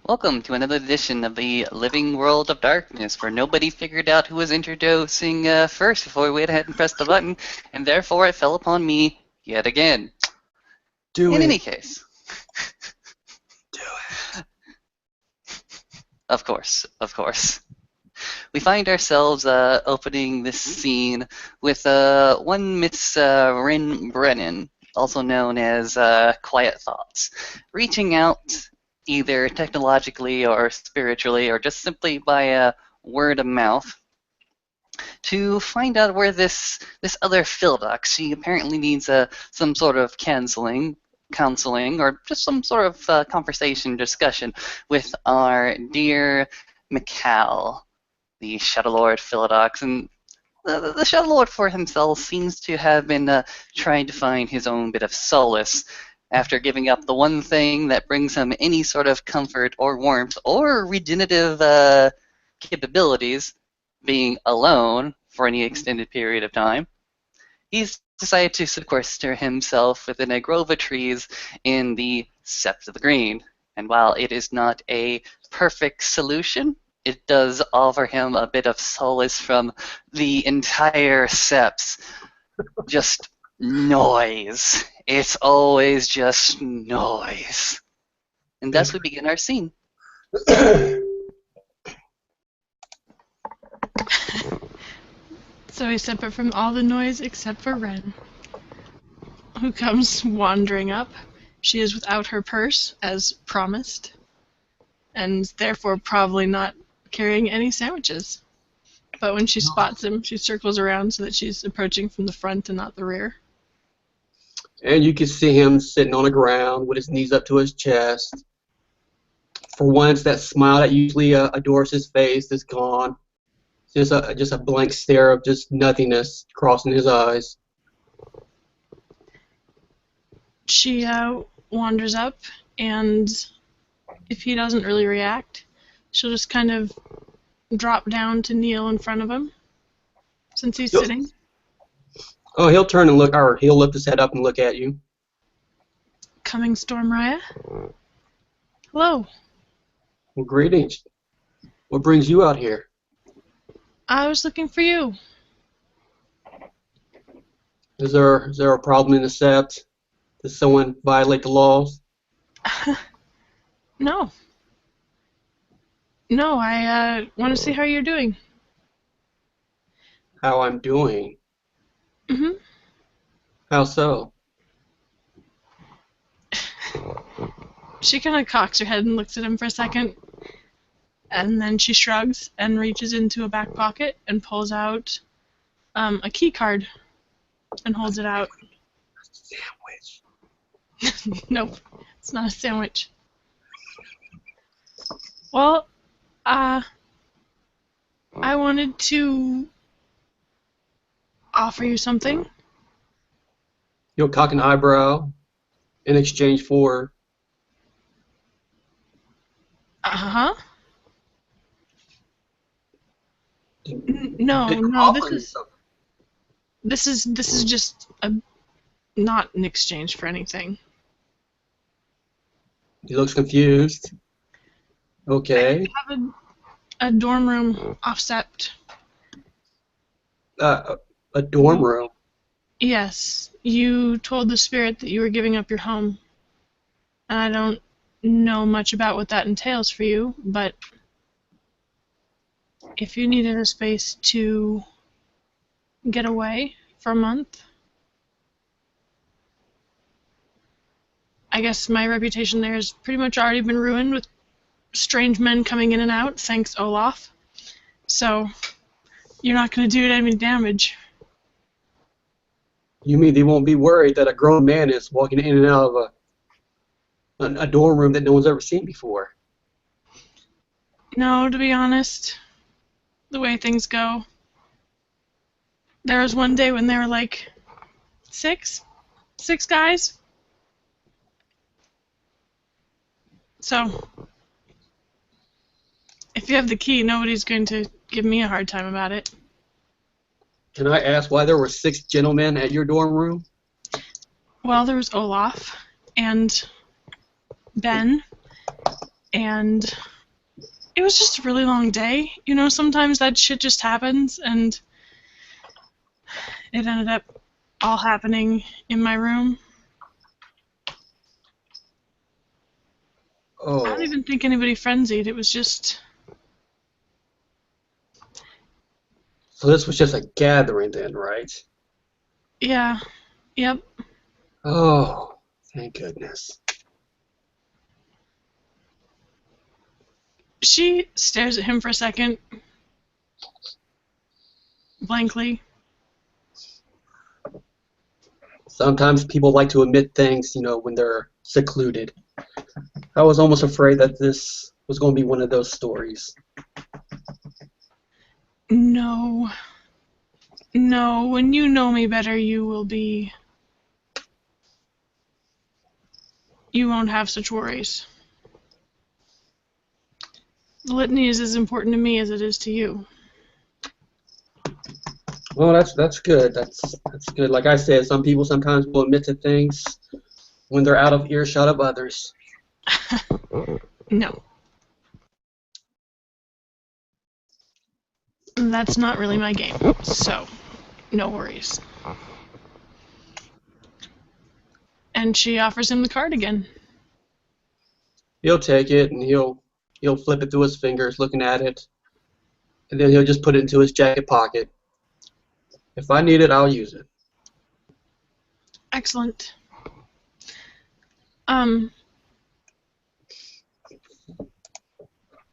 Welcome to another edition of the Living World of Darkness, where nobody figured out who was introducing first before we went ahead and pressed the button, and therefore it fell upon me yet again. Do In it. any case, Do it. of course. We find ourselves opening this scene with one Miss Rin Brennan, also known as Quiet Thoughts, reaching out either technologically or spiritually or just simply by word of mouth to find out where this other Phildox, she apparently needs some sort of counseling, or just some sort of conversation, discussion with our dear Mikal, the Shadow Lord Philodox, and the Shadow Lord for himself seems to have been trying to find his own bit of solace after giving up the one thing that brings him any sort of comfort or warmth or regenerative capabilities, being alone for any extended period of time. He's decided to sequester himself within a grove of trees in the Sept of the Green. And while it is not a perfect solution, it does offer him a bit of solace from the entire Seps. Just noise. It's always just noise. And thus we begin our scene. So he's separate from all the noise except for Ren, who comes wandering up. She is without her purse, as promised, and therefore probably not carrying any sandwiches. But when she spots him, she circles around so that she's approaching from the front and not the rear. And you can see him sitting on the ground with his knees up to his chest. For once, that smile that usually adores his face is gone. Just a blank stare of just nothingness crossing his eyes. She wanders up, and if he doesn't really react, she'll just kind of drop down to kneel in front of him, since he's sitting. Oh, he'll turn and look, or he'll lift his head up and look at you. Coming, Storm Raya? Hello. Well, greetings. What brings you out here? I was looking for you. Is there a problem in the Sept? Does someone violate the laws? No. No, I want to see how you're doing. How I'm doing? Mm-hmm. How so? She kind of cocks her head and looks at him for a second, and then she shrugs and reaches into a back pocket and pulls out a key card and holds it out. Sandwich. Nope, it's not a sandwich. Well, I wanted to offer you something. You'll cock an eyebrow in exchange for... Uh-huh. No, Didn't no, offer you something. this is just not in exchange for anything. He looks confused. Okay. I have a dorm room offset. A dorm room. Yes, you told the spirit that you were giving up your home. And I don't know much about what that entails for you, but if you needed a space to get away for a month, I guess my reputation there has pretty much already been ruined with strange men coming in and out, thanks Olaf. So, you're not going to do it any damage. You mean they won't be worried that a grown man is walking in and out of a dorm room that no one's ever seen before? No, to be honest, the way things go. There was one day when there were like six guys. So, if you have the key, nobody's going to give me a hard time about it. Can I ask why there were 6 gentlemen at your dorm room? Well, there was Olaf and Ben and it was just a really long day. You know, sometimes that shit just happens, and it ended up all happening in my room. I Oh, don't even think anybody frenzied. It was just, so this was just a gathering then, right? yeah, yep. Oh, thank goodness. She stares at him for a second, blankly. Sometimes people like to admit things, when they're secluded. I was almost afraid that this was going to be one of those stories. No, no, when you know me better, you won't have such worries. The litany is as important to me as it is to you. Well, that's good. That's good. Like I said, some people sometimes will admit to things when they're out of earshot of others. No. That's not really my game, so no worries. And she offers him the card again. He'll take it and he'll flip it through his fingers, looking at it, and then he'll just put it into his jacket pocket. If I need it, I'll use it. Excellent.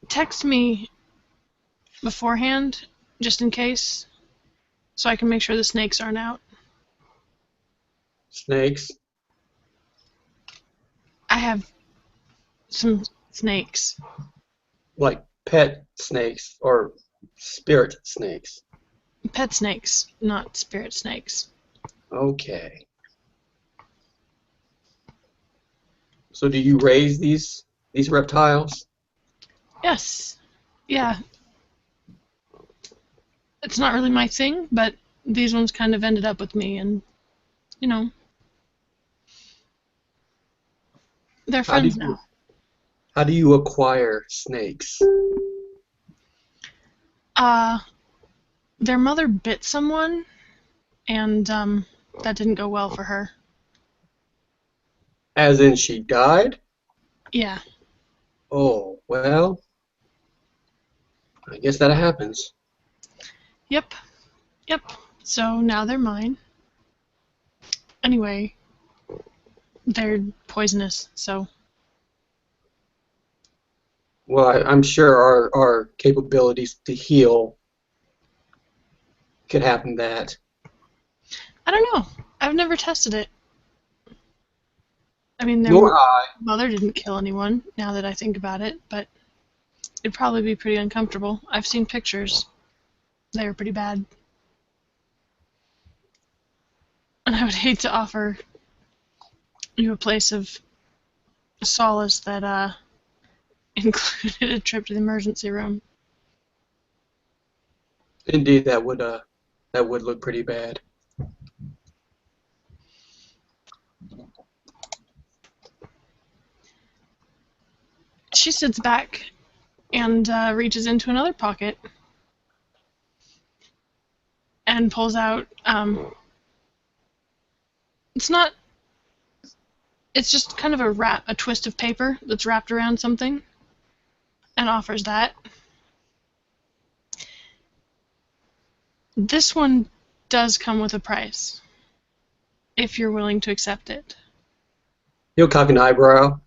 Text me beforehand, just in case, so I can make sure the snakes aren't out. Snakes. I have some snakes. Like pet snakes or spirit snakes. Pet snakes, not spirit snakes. Okay. So do you raise these reptiles? Yes. Yeah. It's not really my thing, but these ones kind of ended up with me, and, they're How do friends you now. how do you acquire snakes? Their mother bit someone, and, that didn't go well for her. As in she died? Yeah. Oh, well, I guess that happens. Yep. Yep. So now they're mine. Anyway, they're poisonous, so. Well, I'm sure our capabilities to heal could happen that. I don't know. I've never tested it. I mean, their Nor I. mother didn't kill anyone, now that I think about it, but it'd probably be pretty uncomfortable. I've seen pictures. They were pretty bad. And I would hate to offer you a place of solace that, included a trip to the emergency room. Indeed, that would look pretty bad. She sits back and reaches into another pocket and pulls out, it's just kind of a twist of paper that's wrapped around something, and offers that. This one does come with a price, if you're willing to accept it. He'll cock an eyebrow.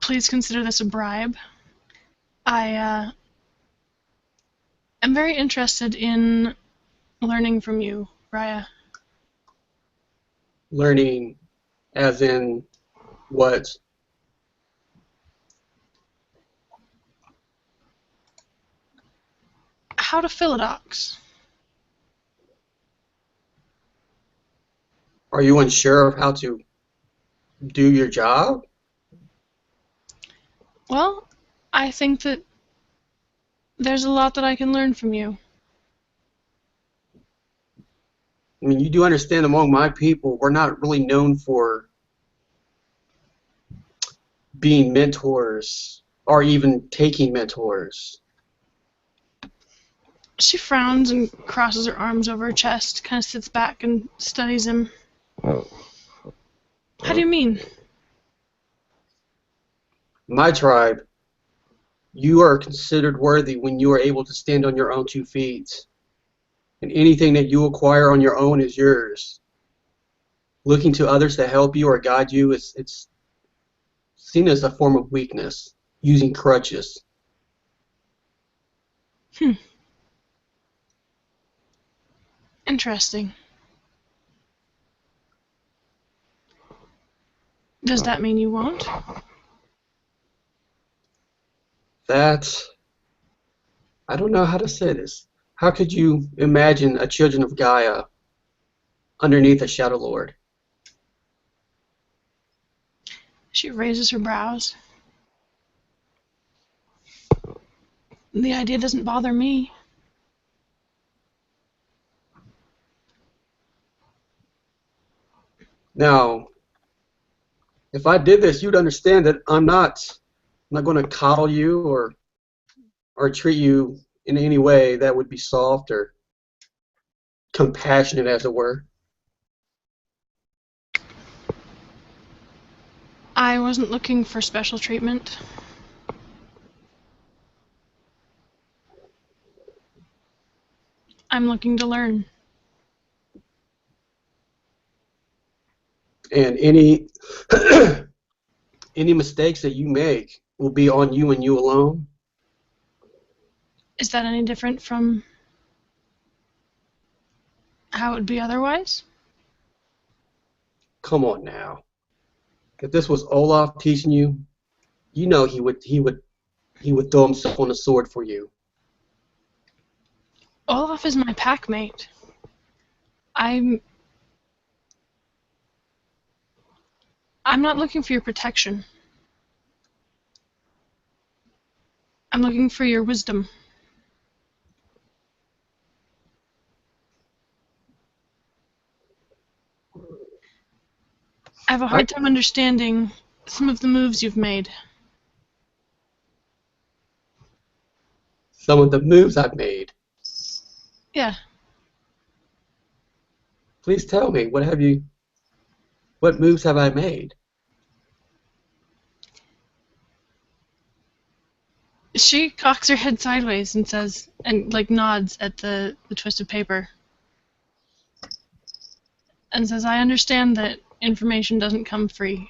Please consider this a bribe. I am very interested in learning from you, Raya. Learning as in what? How to philodox. Are you unsure of how to do your job? Well, I think that there's a lot that I can learn from you. I mean, you do understand among my people, we're not really known for being mentors or even taking mentors? She frowns and crosses her arms over her chest, kind of sits back and studies him. How do you mean? My tribe, you are considered worthy when you are able to stand on your own 2 feet. And anything that you acquire on your own is yours. Looking to others to help you or guide you, it's seen as a form of weakness, using crutches. Interesting. Does that mean you won't? I don't know how to say this. How could you imagine a children of Gaia underneath a Shadow Lord? She raises her brows. The idea doesn't bother me. Now, if I did this, you'd understand that I'm not going to coddle you or treat you in any way that would be soft or compassionate, as it were. I wasn't looking for special treatment. I'm looking to learn. And any any mistakes that you make will be on you and you alone. Is that any different from how it would be otherwise? Come on now. If this was Olaf teaching you, you know he would throw himself on the sword for you. Olaf is my pack mate. I'm not looking for your protection. I'm looking for your wisdom. I have a hard time understanding some of the moves you've made. Some of the moves I've made. Yeah. Please tell me, what moves have I made? She cocks her head sideways and says, and like nods at the twisted paper. And says, I understand that information doesn't come free.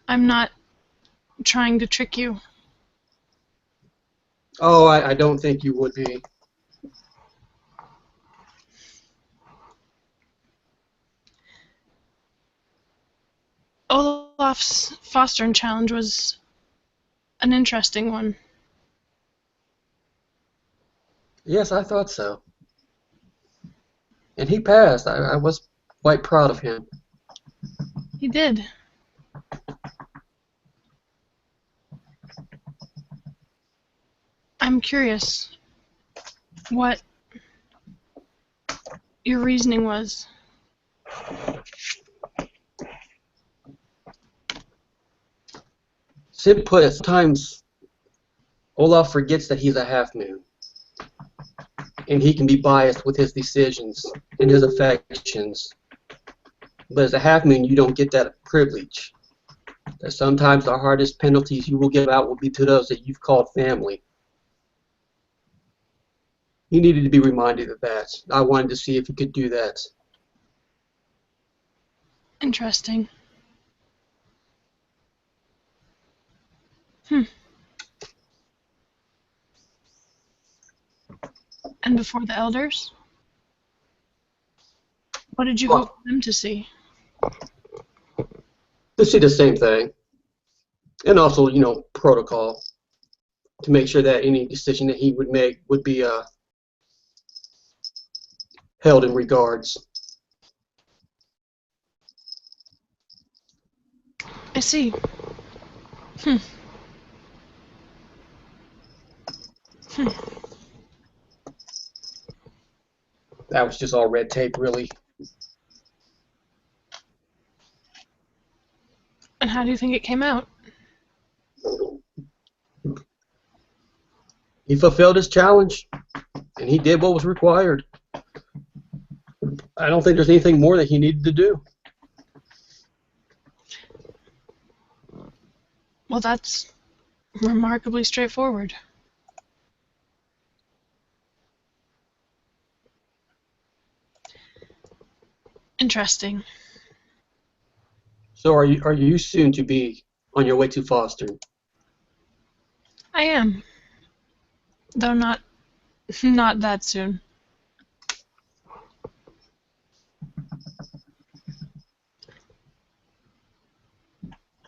I'm not trying to trick you. Oh, I don't think you would be. Olaf's fostering challenge was an interesting one. Yes, I thought so. And he passed. I was quite proud of him. He did. I'm curious what your reasoning was. Simply put, sometimes Olaf forgets that he's a half-moon. And he can be biased with his decisions and his affections. But as a half-moon, you don't get that privilege. That sometimes the hardest penalties you will give out will be to those that you've called family. He needed to be reminded of that. I wanted to see if he could do that. Interesting. And before the elders? What did you hope them to see? To see the same thing. And also, protocol. To make sure that any decision that he would make would be held in regards. I see. That was just all red tape, really. And how do you think it came out? He fulfilled his challenge, and he did what was required. I don't think there's anything more that he needed to do. Well, that's remarkably straightforward. Interesting. So are you soon to be on your way to Foster? I am. Though not that soon.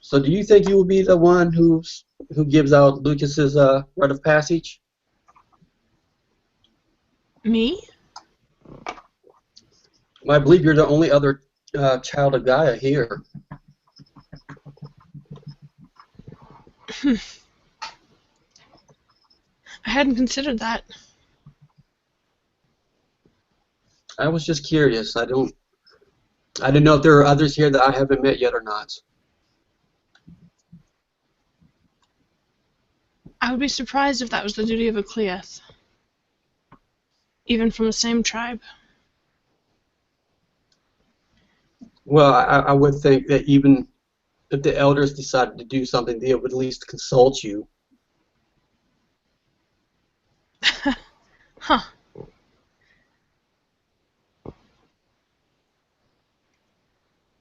So do you think you will be the one who gives out Lucas's rite of passage? Me? Well, I believe you're the only other child of Gaia here. I hadn't considered that. I was just curious. I didn't know if there are others here that I haven't met yet or not. I would be surprised if that was the duty of a Cleath. Even from the same tribe. Well, I would think that even if the elders decided to do something, they would at least consult you. Huh.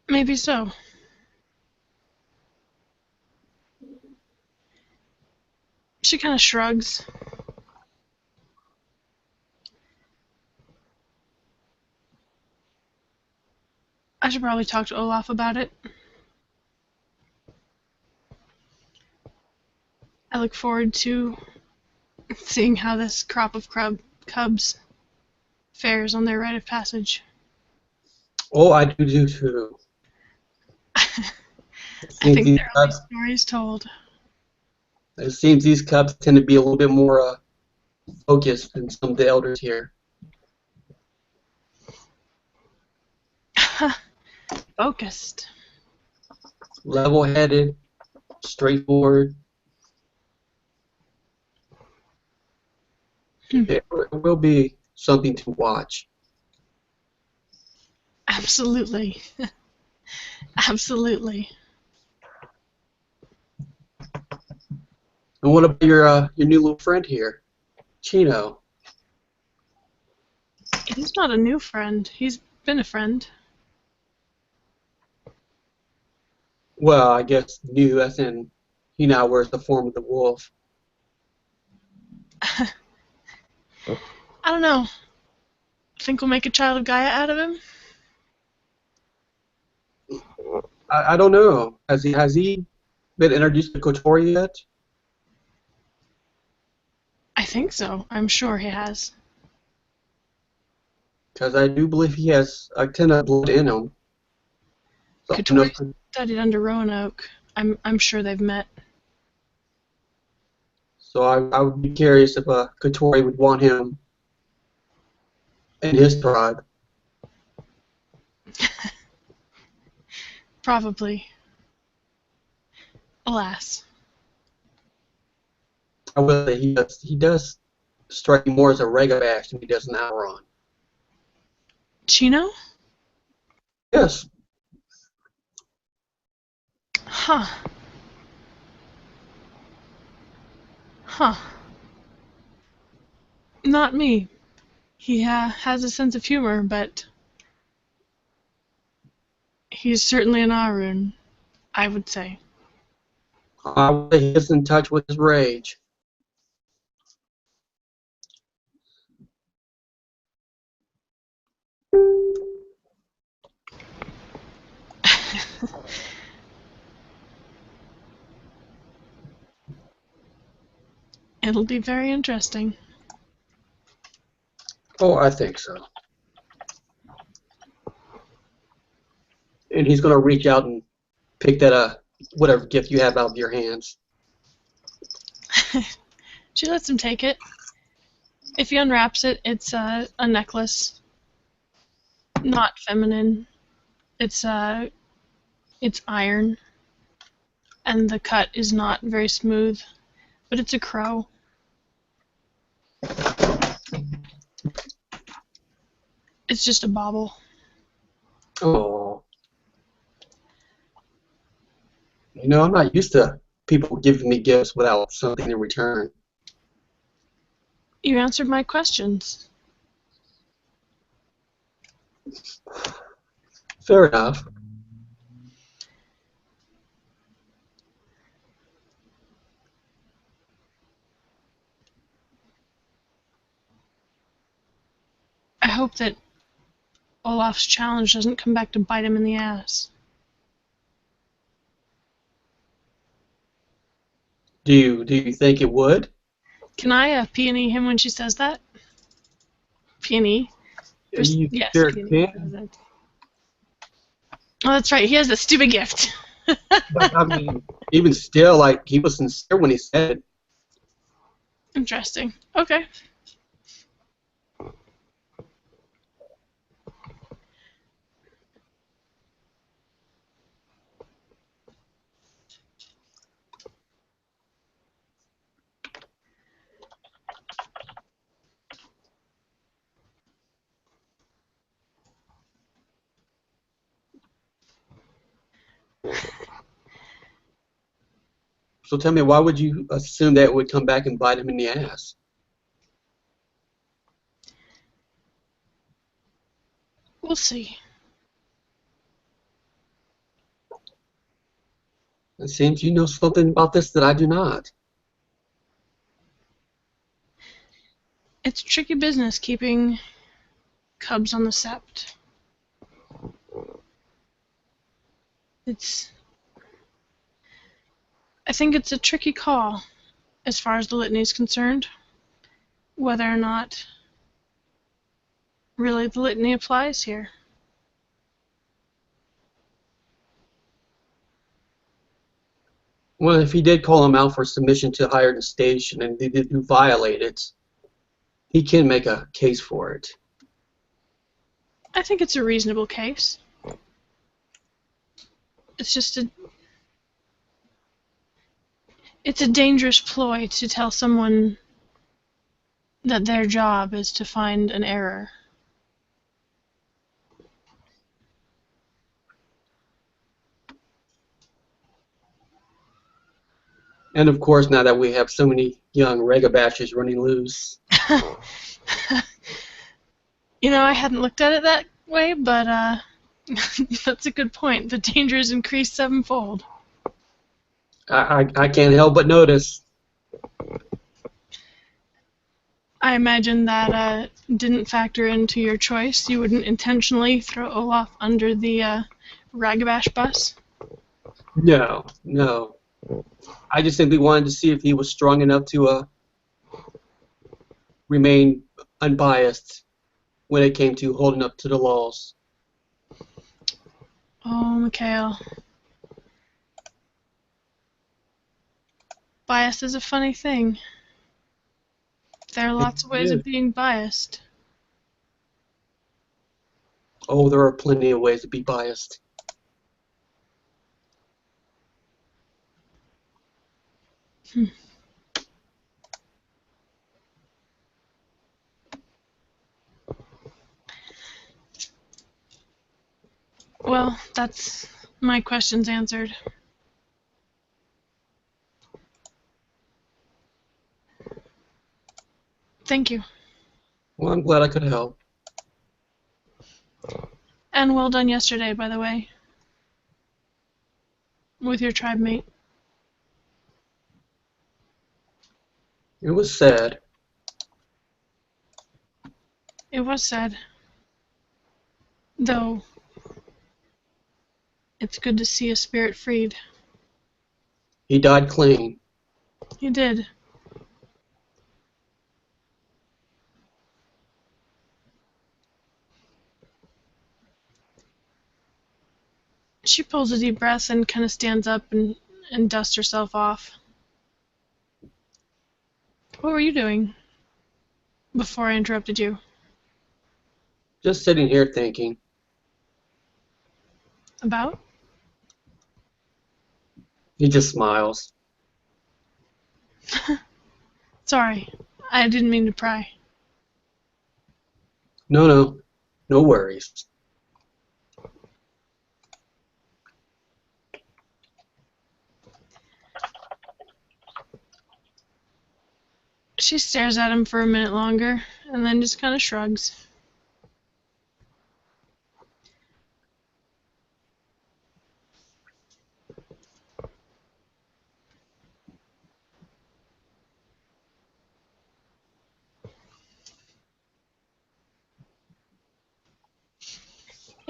Maybe so. She kind of shrugs. I should probably talk to Olaf about it. I look forward to seeing how this crop of cubs fares on their rite of passage. Oh, I do too. I think there will be stories told. It seems these cubs tend to be a little bit more focused than some of the elders here. Focused. Level-headed, straightforward. It will be something to watch. Absolutely. Absolutely. And what about your new little friend here, Chino? He's not a new friend. He's been a friend. Well, I guess new as in he now wears the form of the wolf. I don't know. Think we'll make a child of Gaia out of him? I don't know. Has he been introduced to Kotori yet? I think so. I'm sure he has. Because I do believe he has a ton of blood in him. So, Kotori studied under Roanoke. I'm sure they've met. So I would be curious if Kotori would want him in his tribe. Probably. Alas. I will say he does strike me more as a Regabash than he does an Ouron. Chino? Yes. Huh. Huh. Not me. He has a sense of humor, but he's certainly an Arun, I would say. I would say he is in touch with his rage. It'll be very interesting. Oh, I think so. And he's going to reach out and pick that whatever gift you have out of your hands. She lets him take it. If he unwraps it, it's a necklace. Not feminine. It's iron. and the cut is not very smooth, but it's a crow. It's just a bauble. Oh. You know, I'm not used to people giving me gifts without something in return. You answered my questions. Fair enough. I hope that Olaf's challenge doesn't come back to bite him in the ass. Do you think it would? Can I peony him when she says that? Peony? You Yes, sure peony. can. Oh, that's right. He has a stupid gift. But I mean, even still, like, he was sincere when he said it. Interesting. Okay. So tell me, why would you assume that it would come back and bite him in the ass? We'll see. It seems you know something about this that I do not. It's tricky business keeping cubs on the sept. I think it's a tricky call as far as the litany is concerned, whether or not really the litany applies here. Well, if he did call him out for submission to higher station and he did violate it, he can make a case for it. I think it's a reasonable case. It's just it's a dangerous ploy to tell someone that their job is to find an error. And of course, now that we have so many young regabashes running loose. You know, I hadn't looked at it that way, but that's a good point. The danger is increased sevenfold. I can't help but notice. I imagine that didn't factor into your choice. You wouldn't intentionally throw Olaf under the Ragabash bus? No, no. I just simply wanted to see if he was strong enough to remain unbiased when it came to holding up to the laws. Oh, Mikhail. Bias is a funny thing. There are lots of ways of being biased. Oh, there are plenty of ways to be biased. Well, that's my questions answered. Thank you. Well, I'm glad I could help. And well done yesterday, by the way. With your tribe mate. It was sad. It was sad. Though, it's good to see a spirit freed. He died clean. He did. She pulls a deep breath and kind of stands up and dusts herself off. What were you doing before I interrupted you? Just sitting here thinking. He just smiles. Sorry, I didn't mean to pry. No worries. She stares at him for a minute longer, and then just kind of shrugs.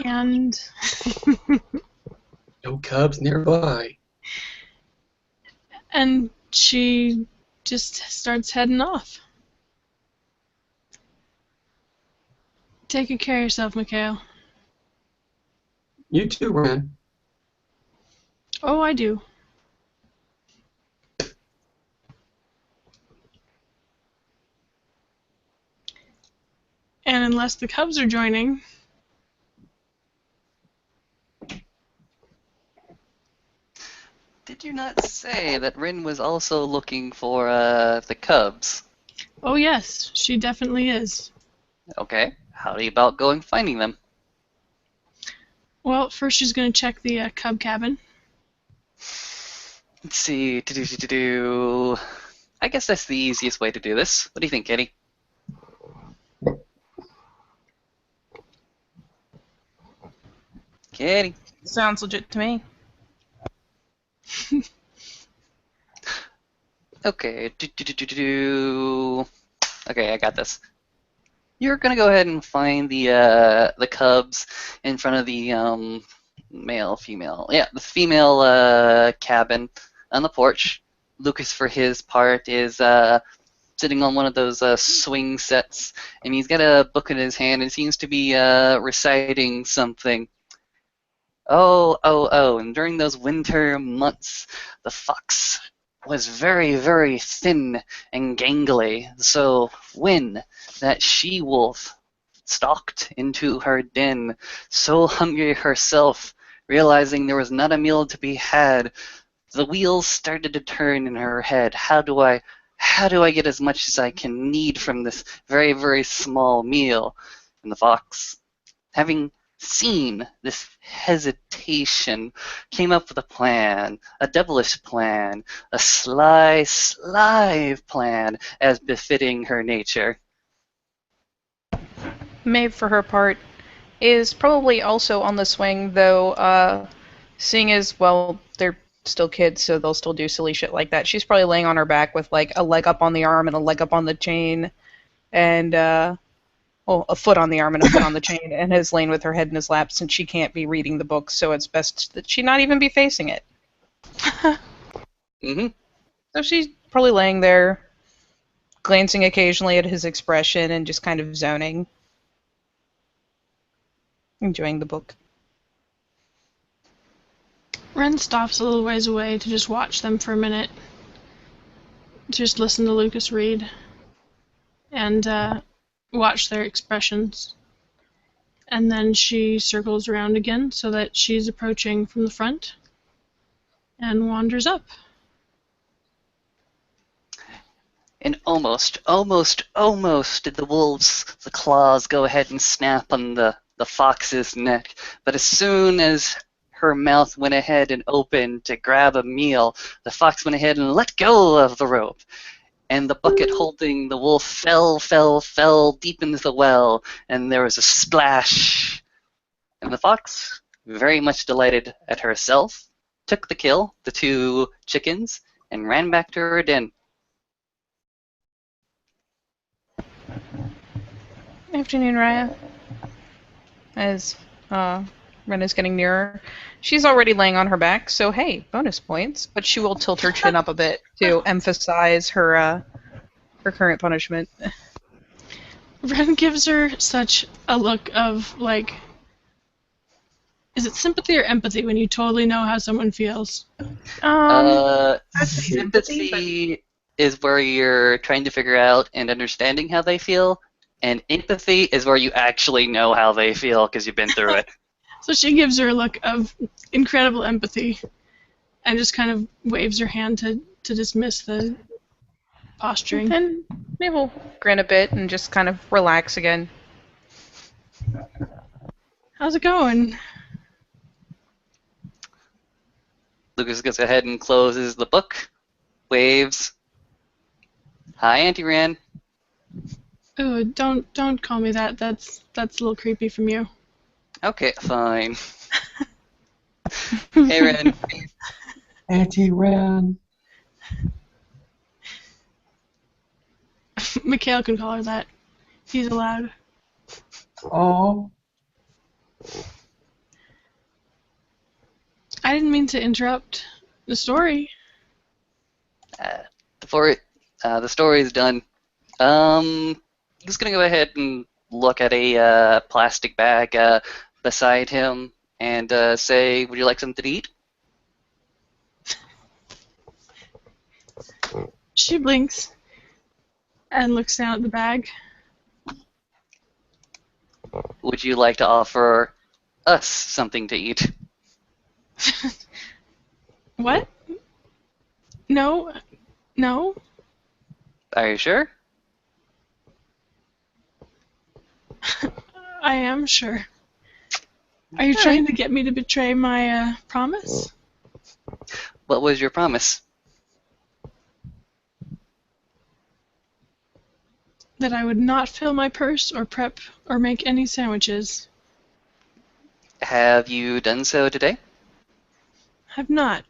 And No cubs nearby. and she just starts heading off. Take good care of yourself, Mikhail. You too, Ren. Oh, I do. And unless the Cubs are joining, Did you not say that Rin was also looking for the Cubs? oh yes, she definitely is. Okay, how about going finding them? Well, first she's going to check the Cub cabin. Let's see. Do. I guess that's the easiest way to do this. What do you think, Kitty? Kitty. Sounds legit to me. Okay. Okay, I got this. You're gonna go ahead and find the Cubs in front of the male, female. Yeah, the female cabin on the porch. Lucas, for his part, is sitting on one of those swing sets, and he's got a book in his hand and seems to be reciting something. Oh, and during those winter months, the fox was very, very thin and gangly, so when that she-wolf stalked into her den, so hungry herself, realizing there was not a meal to be had, the wheels started to turn in her head. How do I get as much as I can need from this very, very small meal? And the fox, having seen this hesitation, came up with a plan, a devilish plan, a sly plan, as befitting her nature. Maeve, for her part, is probably also on the swing, though, seeing as, well, they're still kids, so they'll still do silly shit like that. She's probably laying on her back with, like, a leg up on the arm and a leg up on the chain, and, well, a foot on the arm and a foot on the chain, and has lain with her head in his lap since she can't be reading the book, so it's best that she not even be facing it. Mm-hmm. So she's probably laying there, glancing occasionally at his expression and just kind of zoning. Enjoying the book. Ren stops a little ways away to just watch them for a minute. Just listen to Lucas read. And watch their expressions. And then she circles around again so that she's approaching from the front and wanders up. And almost did the claws go ahead and snap on the fox's neck. But as soon as her mouth went ahead and opened to grab a meal, the fox went ahead and let go of the rope. And the bucket holding the wolf fell deep into the well, and there was a splash. And the fox, very much delighted at herself, took the kill, the 2 chickens, and ran back to her den. Afternoon, Raya. As Ren is getting nearer. She's already laying on her back, so hey, bonus points. But she will tilt her chin up a bit to emphasize her current punishment. Ren gives her such a look of, like, is it sympathy or empathy when you totally know how someone feels? Sympathy is where you're trying to figure out and understanding how they feel, and empathy is where you actually know how they feel because you've been through it. So she gives her a look of incredible empathy and just kind of waves her hand to dismiss the posturing. And maybe we'll grin a bit and just kind of relax again. How's it going? Lucas goes ahead and closes the book, waves. Hi, Auntie Ran. Ooh, don't call me that. That's a little creepy from you. Okay, fine. Hey, Ren. Auntie Ran. Mikhail can call her that. He's allowed. Oh. I didn't mean to interrupt the story. Before the story is done, I'm just gonna go ahead and look at a plastic bag beside him and say, "Would you like something to eat?" She blinks and looks down at the bag. Would you like to offer us something to eat? What? No. No? Are you sure? I am sure. Are you trying to get me to betray my promise? What was your promise? That I would not fill my purse or prep or make any sandwiches. Have you done so today? I've not.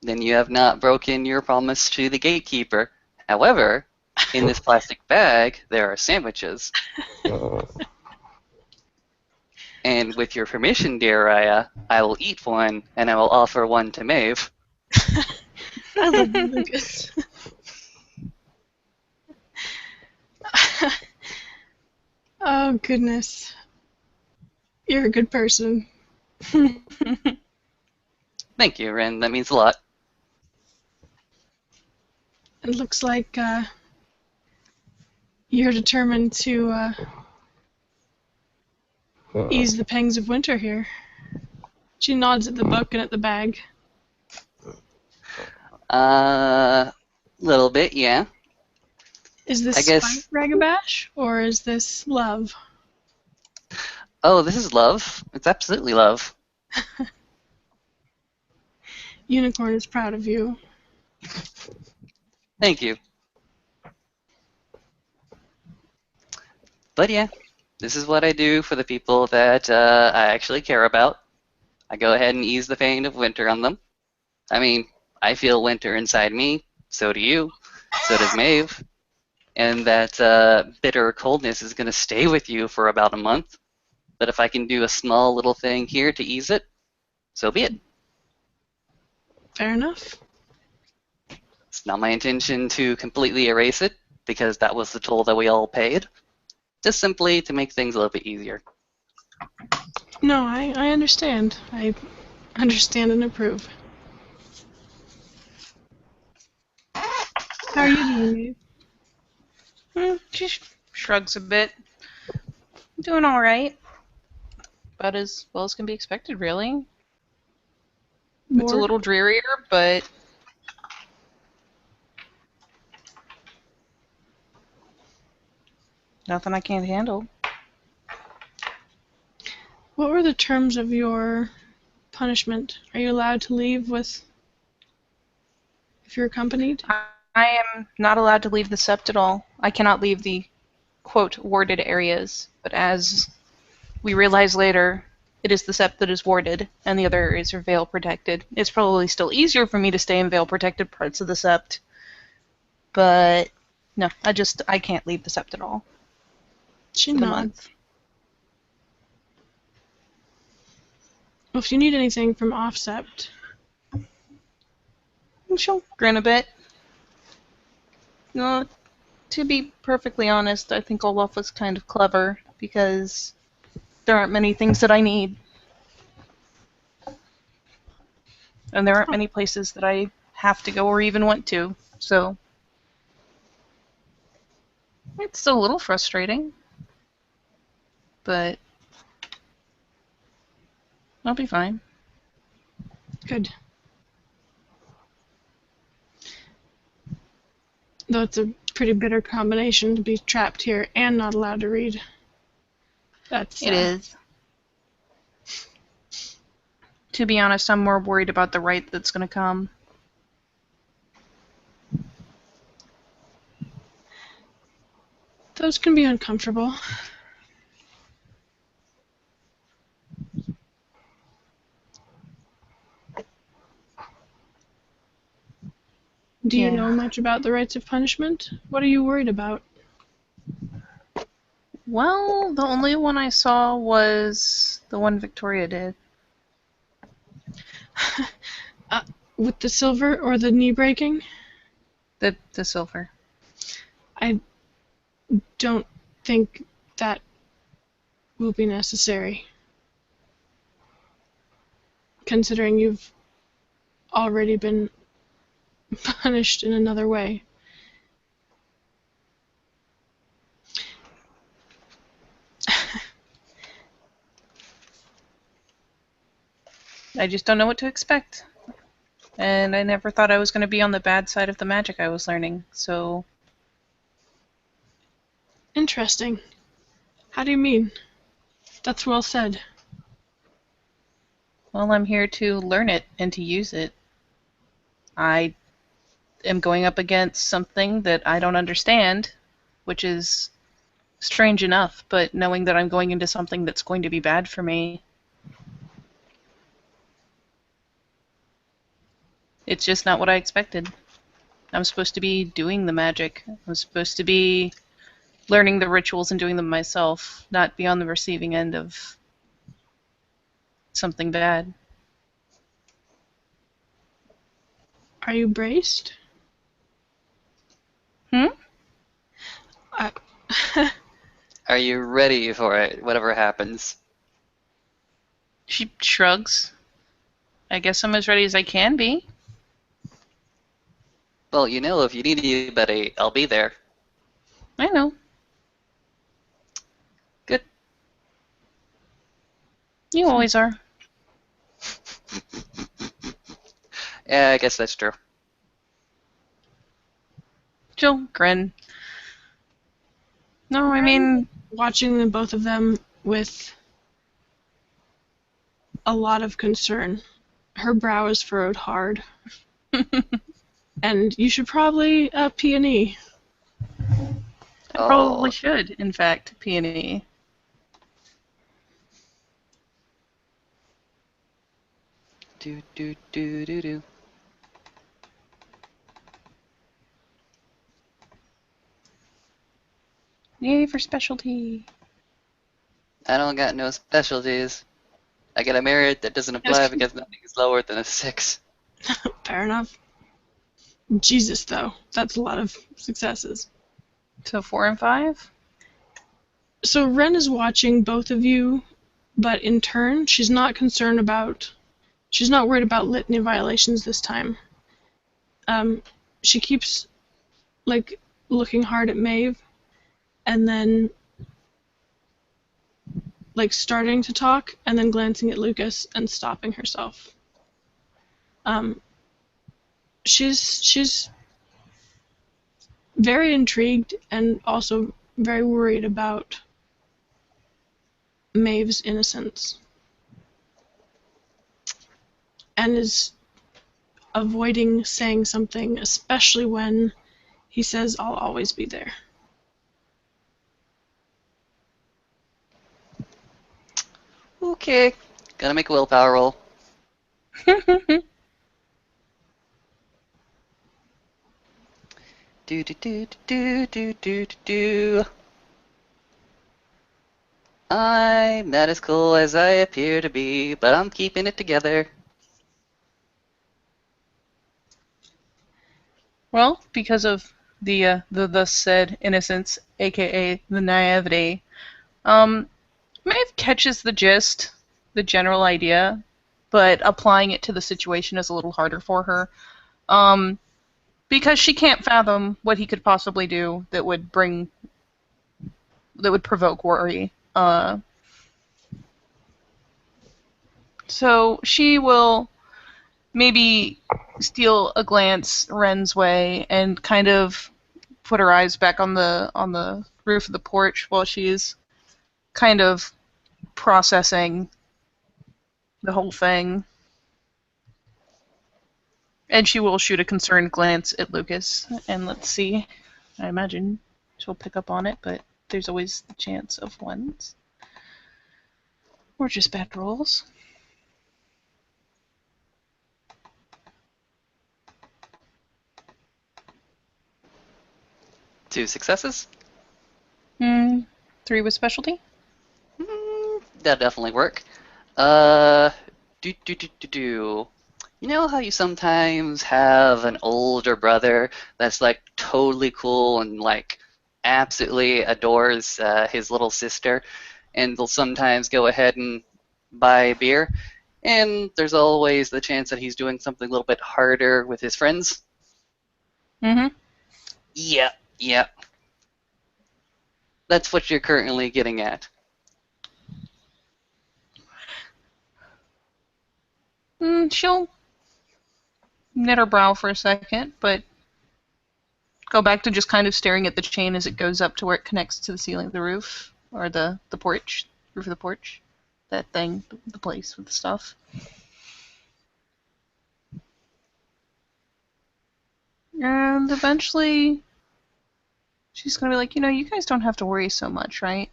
Then you have not broken your promise to the gatekeeper. However, in this plastic bag, there are sandwiches. And with your permission, dear Raya, I will eat one, and I will offer one to Maeve. I love you, Lucas. Oh, goodness. You're a good person. Thank you, Ren. That means a lot. It looks like you're determined to ease the pangs of winter here. She nods at the book and at the bag. Little bit, yeah. Is this I guess- spite, Ragabash, or is this love? Oh, this is love. It's absolutely love. Unicorn is proud of you. Thank you. But yeah, this is what I do for the people that I actually care about. I go ahead and ease the pain of winter on them. I mean, I feel winter inside me, so do you, so does Maeve. And that bitter coldness is going to stay with you for about a month. But if I can do a small little thing here to ease it, so be it. Fair enough. It's not my intention to completely erase it, because that was the toll that we all paid. Just simply to make things a little bit easier. No, I understand. I understand and approve. How are you doing, Maeve? She shrugs a bit. Doing all right. About as well as can be expected, really. It's a More? little drearier, but nothing I can't handle. What were the terms of your punishment? Are you allowed to leave with... if you're accompanied? I am not allowed to leave the sept at all. I cannot leave the, quote, warded areas. But as we realize later, it is the sept that is warded, and the other areas are veil protected. It's probably still easier for me to stay in veil protected parts of the sept. But no, I can't leave the sept at all. She For the nods. month. Well, if you need anything from Offsept, And she'll grin a bit. No, to be perfectly honest, I think Olaf was kind of clever because there aren't many things that I need. And there aren't many places that I have to go or even want to, so it's a little frustrating. But I'll be fine. good. Though it's a pretty bitter combination to be trapped here and not allowed to read. That's It is. To be honest, I'm more worried about the right that's going to come. Those can be uncomfortable. Do you Yeah. know much about the rites of punishment? What are you worried about? Well, the only one I saw was the one Victoria did. With the silver or the knee breaking? The silver. I don't think that will be necessary. Considering you've already been punished in another way. I just don't know what to expect. And I never thought I was going to be on the bad side of the magic I was learning, so... Interesting. How do you mean? That's well said. Well, I'm here to learn it and to use it. I am going up against something that I don't understand, which is strange enough, but knowing that I'm going into something that's going to be bad for me, it's just not what I expected. I'm supposed to be doing the magic. I'm supposed to be learning the rituals and doing them myself, not be on the receiving end of something bad. Are you braced? Hmm? Are you ready for it, whatever happens? She shrugs. I guess I'm as ready as I can be. Well, you know, if you need anybody, I'll be there. I know. Good. You always are. Yeah, I guess that's true. She'll grin. No, I mean, Watching the both of them with a lot of concern. Her brow is furrowed hard. And you should probably pee and E. I probably should, in fact, peony. Do do do do do. Yay for specialty. I don't got no specialties. I get a merit that doesn't apply because nothing is lower than a 6. Fair enough. Jesus, though. That's a lot of successes. So 4 and 5? So Ren is watching both of you, but in turn, she's not worried about litany violations this time. She keeps, looking hard at Maeve, and then, starting to talk, and then glancing at Lucas and stopping herself. She's very intrigued and also very worried about Maeve's innocence. And is avoiding saying something, especially when he says, "I'll always be there." Okay, gotta make a willpower roll. Do do do do do do do do. I'm not as cool as I appear to be, but I'm keeping it together. Well, because of the thus said innocence, aka the naivety, Maeve catches the gist, the general idea, but applying it to the situation is a little harder for her. Because she can't fathom what he could possibly do that would provoke worry. So she will maybe steal a glance Ren's way and kind of put her eyes back on the roof of the porch while she's kind of processing the whole thing. And she will shoot a concerned glance at Lucas. And let's see. I imagine she'll pick up on it, but there's always the chance of ones. Or just bad rolls. Two successes. 3 with specialty. That'll definitely work. You know how you sometimes have an older brother that's like totally cool and like absolutely adores his little sister, and they'll sometimes go ahead and buy a beer, and there's always the chance that he's doing something a little bit harder with his friends? Mm-hmm. Yeah. That's what you're currently getting at. She'll knit her brow for a second, but go back to just kind of staring at the chain as it goes up to where it connects to the ceiling of the roof, or the porch, roof of the porch. That thing, the place with the stuff. And eventually, she's gonna be like, you guys don't have to worry so much, right?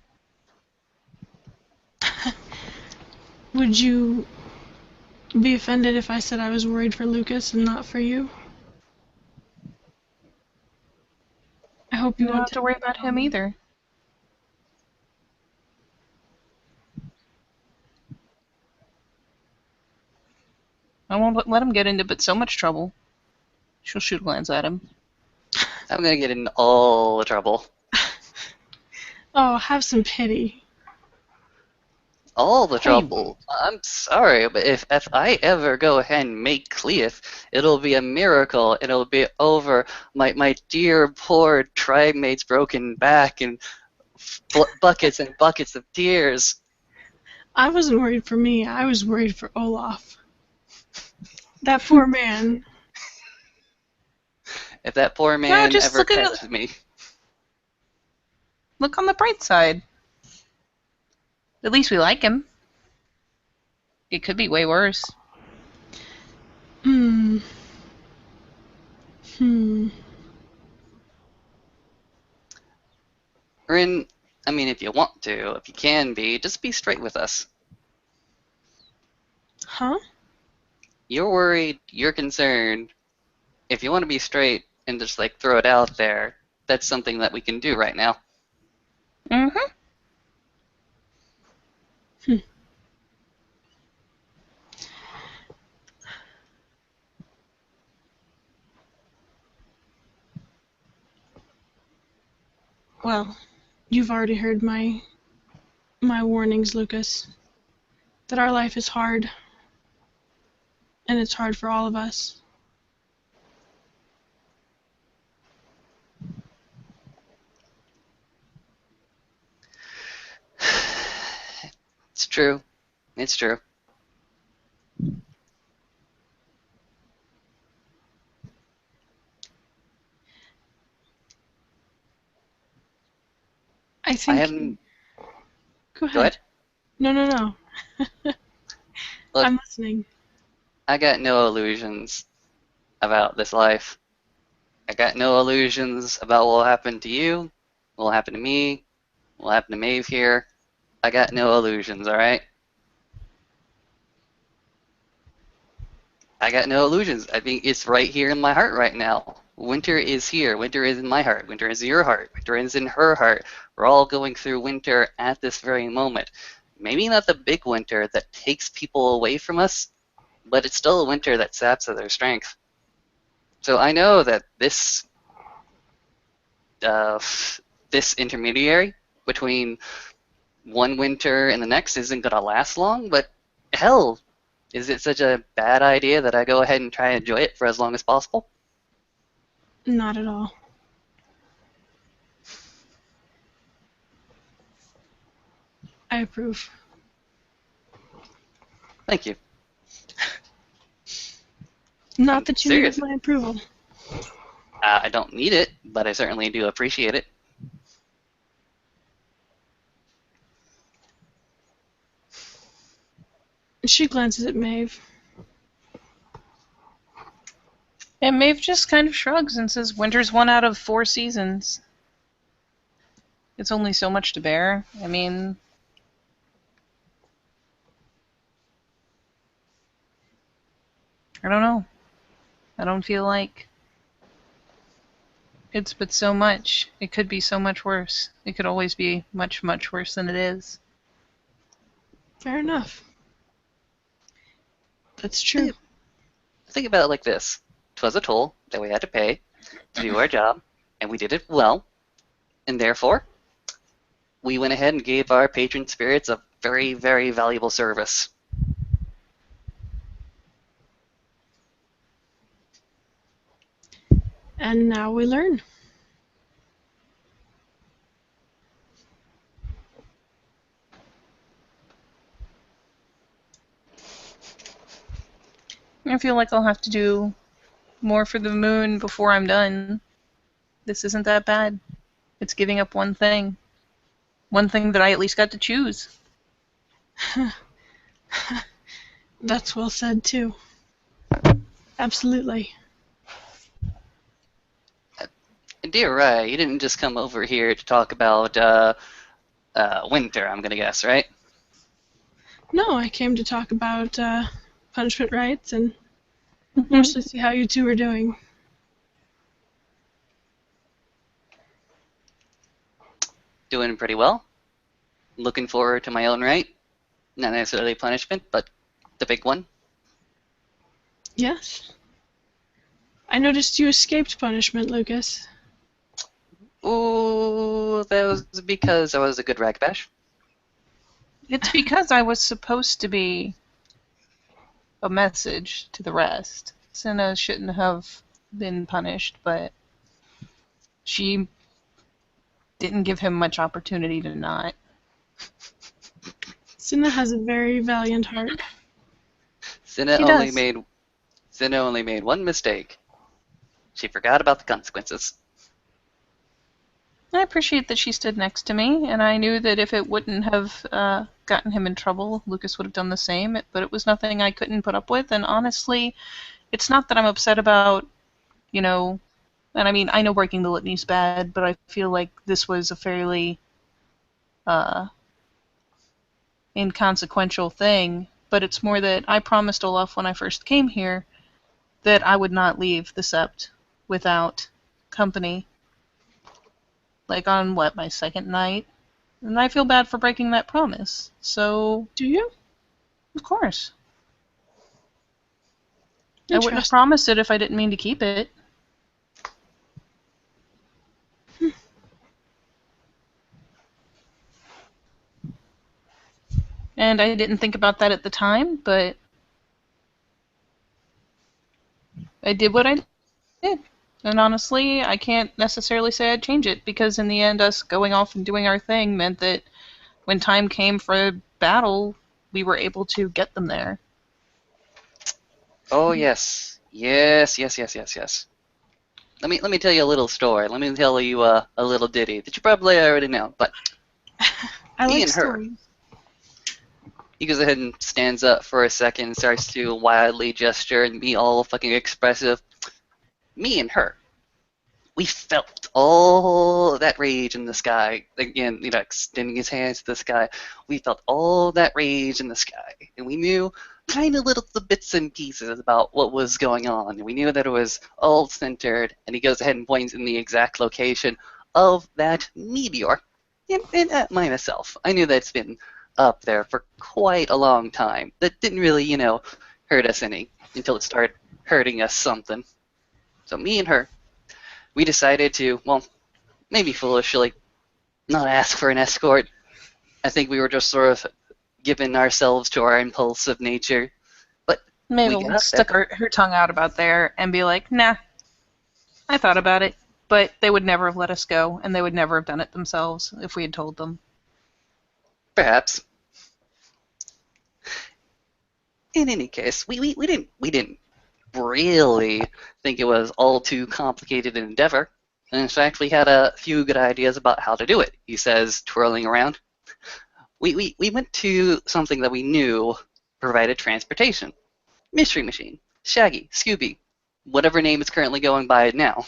Would you be offended if I said I was worried for Lucas and not for you? I hope You you don't won't have to worry about him either. I won't let him get into but so much trouble. She'll shoot a glance at him. I'm gonna get in all the trouble. Oh, have some pity. All the Hey. trouble. I'm sorry, but if I ever go ahead and make Cleith, it'll be a miracle. It'll be over my dear poor tribe mate's broken back and buckets and buckets of tears. I wasn't worried for me, I was worried for Olaf. That poor man. If that poor man just ever look at catches me. Look on the bright side. At least we like him. It could be way worse. Hmm. Rin, I mean, if you want to, if you can be, just be straight with us. Huh? You're worried, you're concerned. If you want to be straight and just like throw it out there, that's something that we can do right now. Mm-hmm. Well, you've already heard my warnings, Lucas. That our life is hard. And it's hard for all of us. It's true. It's true. I I think... haven't. Go ahead. Go ahead. No. Look, I'm listening. I got no illusions about this life. I got no illusions about what will happen to you, what will happen to me, what will happen to Maeve here. I got no illusions, alright? I got no illusions. I think it's right here in my heart right now. Winter is here. Winter is in my heart. Winter is in your heart. Winter is in her heart. We're all going through winter at this very moment. Maybe not the big winter that takes people away from us, but it's still a winter that saps at their strength. So I know that this intermediary between one winter and the next isn't going to last long, but hell, is it such a bad idea that I go ahead and try and enjoy it for as long as possible? Not at all. I approve. Thank you. Not that you Serious. need my approval. I don't need it, but I certainly do appreciate it. She glances at Maeve. And Maeve just kind of shrugs and says, winter's 1 out of 4 seasons. It's only so much to bear. I mean, I don't know. I don't feel like it's but so much. It could be so much worse. It could always be much, much worse than it is. Fair enough. That's true. Think about it like this. 'Twas a toll that we had to pay to do our job, and we did it well, and therefore, we went ahead and gave our patron spirits a very, very valuable service. And now we learn. I feel like I'll have to do more for the moon before I'm done. This isn't that bad. It's giving up one thing. One thing that I at least got to choose. That's well said, too. Absolutely. Dear Rai, you didn't just come over here to talk about winter, I'm gonna guess, right? No, I came to talk about punishment rights and mostly see how you two are doing. Doing pretty well. Looking forward to my own right. Not necessarily punishment, but the big one. Yes. I noticed you escaped punishment, Lucas. Ooh, that was because I was a good ragbash. It's because I was supposed to be a message to the rest. Senna shouldn't have been punished, but she didn't give him much opportunity to not. Cinna has a very valiant heart. Cinna She only does. made one mistake. She forgot about the consequences. I appreciate that she stood next to me, and I knew that if it wouldn't have gotten him in trouble, Lucas would have done the same, but it was nothing I couldn't put up with, and honestly, it's not that I'm upset about, and I mean, I know breaking the litany's bad, but I feel like this was a fairly inconsequential thing, but it's more that I promised Olaf when I first came here that I would not leave the Sept without company. Like on, my second night? And I feel bad for breaking that promise. So, Do you? of course. I wouldn't have promised it if I didn't mean to keep it. And I didn't think about that at the time, but I did what I did. And honestly, I can't necessarily say I'd change it, because in the end, us going off and doing our thing meant that when time came for battle, we were able to get them there. Oh yes, yes. Let me tell you a little story. Let me tell you a little ditty that you probably already know. But I me like and her. stories. He goes ahead and stands up for a second and starts to wildly gesture and be all fucking expressive. Me and her. We felt all that rage in the sky. Again, extending his hands to the sky. We felt all that rage in the sky. And we knew tiny little bits and pieces about what was going on. We knew that it was all centered, and he goes ahead and points in the exact location of that meteor. And myself, I knew that it's been up there for quite a long time. That didn't really, hurt us any until it started hurting us something. So me and her, we decided to, well, maybe foolishly, not ask for an escort. I think we were just sort of giving ourselves to our impulsive nature. But Mabel we got stuck her tongue out about there and be like, nah, I thought about it, but they would never have let us go, and they would never have done it themselves if we had told them. Perhaps. In any case, we didn't really think it was all too complicated an endeavor. And in fact, we had a few good ideas about how to do it, he says, twirling around. We went to something that we knew provided transportation. Mystery Machine, Shaggy, Scooby, whatever name it's currently going by now.